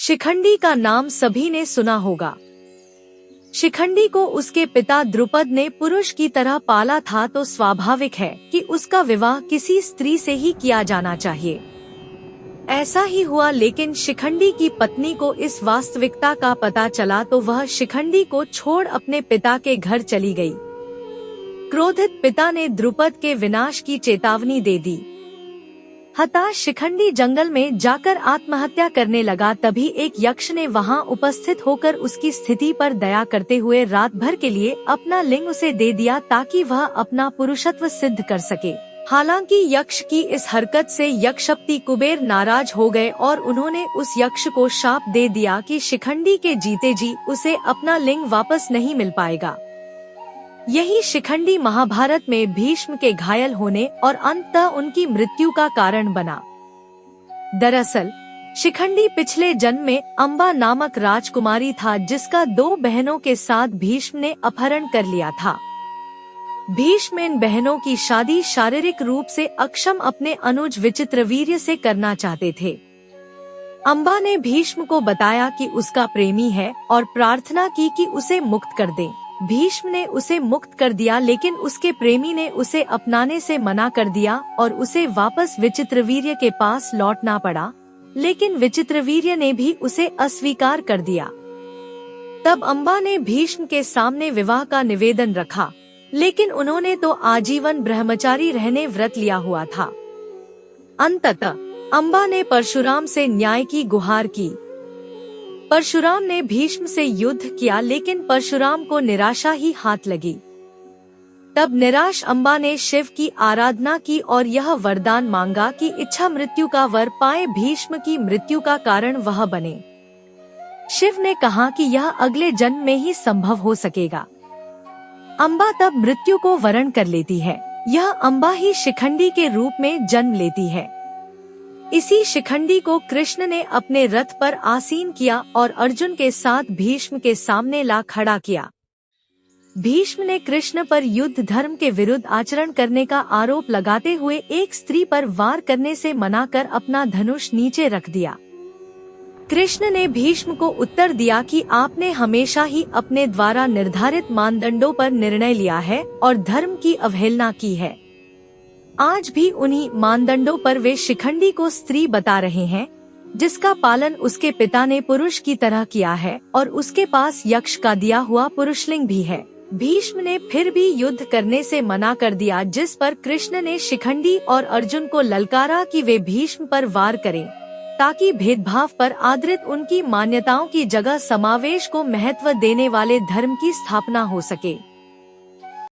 शिखंडी का नाम सभी ने सुना होगा। शिखंडी को उसके पिता द्रुपद ने पुरुष की तरह पाला था, तो स्वाभाविक है कि उसका विवाह किसी स्त्री से ही किया जाना चाहिए। ऐसा ही हुआ, लेकिन शिखंडी की पत्नी को इस वास्तविकता का पता चला तो वह शिखंडी को छोड़ अपने पिता के घर चली गई। क्रोधित पिता ने द्रुपद के विनाश की चेतावनी दे दी। हताश शिखंडी जंगल में जाकर आत्महत्या करने लगा। तभी एक यक्ष ने वहां उपस्थित होकर उसकी स्थिति पर दया करते हुए रात भर के लिए अपना लिंग उसे दे दिया, ताकि वह अपना पुरुषत्व सिद्ध कर सके। हालांकि यक्ष की इस हरकत से यक्षपति कुबेर नाराज हो गए और उन्होंने उस यक्ष को शाप दे दिया कि शिखंडी के जीते जी उसे अपना लिंग वापस नहीं मिल पाएगा। यही शिखंडी महाभारत में भीष्म के घायल होने और अंततः उनकी मृत्यु का कारण बना। दरअसल शिखंडी पिछले जन्म में अम्बा नामक राजकुमारी था, जिसका 2 बहनों के साथ भीष्म ने अपहरण कर लिया था। भीष्म इन बहनों की शादी शारीरिक रूप से अक्षम अपने अनुज विचित्रवीर्य से करना चाहते थे। अम्बा ने भीष्म को बताया कि उसका प्रेमी है और प्रार्थना की कि उसे मुक्त कर दें। भीष्म ने उसे मुक्त कर दिया, लेकिन उसके प्रेमी ने उसे अपनाने से मना कर दिया और उसे वापस विचित्रवीर्य के पास लौटना पड़ा। लेकिन विचित्रवीर्य ने भी उसे अस्वीकार कर दिया। तब अम्बा ने भीष्म के सामने विवाह का निवेदन रखा, लेकिन उन्होंने तो आजीवन ब्रह्मचारी रहने व्रत लिया हुआ था। अंततः अम्बा ने परशुराम से न्याय की गुहार की। परशुराम ने भीष्म से युद्ध किया, लेकिन परशुराम को निराशा ही हाथ लगी। तब निराश अम्बा ने शिव की आराधना की और यह वरदान मांगा कि इच्छा मृत्यु का वर पाए, भीष्म की मृत्यु का कारण वह बने। शिव ने कहा कि यह अगले जन्म में ही संभव हो सकेगा। अम्बा तब मृत्यु को वरण कर लेती है। यह अम्बा ही शिखंडी के रूप में जन्म लेती है। इसी शिखंडी को कृष्ण ने अपने रथ पर आसीन किया और अर्जुन के साथ भीष्म के सामने ला खड़ा किया। भीष्म ने कृष्ण पर युद्ध धर्म के विरुद्ध आचरण करने का आरोप लगाते हुए एक स्त्री पर वार करने से मना कर अपना धनुष नीचे रख दिया। कृष्ण ने भीष्म को उत्तर दिया कि आपने हमेशा ही अपने द्वारा निर्धारित मानदंडों पर निर्णय लिया है और धर्म की अवहेलना की है। आज भी उन्हीं मानदंडों पर वे शिखंडी को स्त्री बता रहे हैं, जिसका पालन उसके पिता ने पुरुष की तरह किया है और उसके पास यक्ष का दिया हुआ पुरुषलिंग भी है। भीष्म ने फिर भी युद्ध करने से मना कर दिया, जिस पर कृष्ण ने शिखंडी और अर्जुन को ललकारा कि वे भीष्म पर वार करें, ताकि भेदभाव पर आधारित उनकी मान्यताओं की जगह समावेश को महत्व देने वाले धर्म की स्थापना हो सके।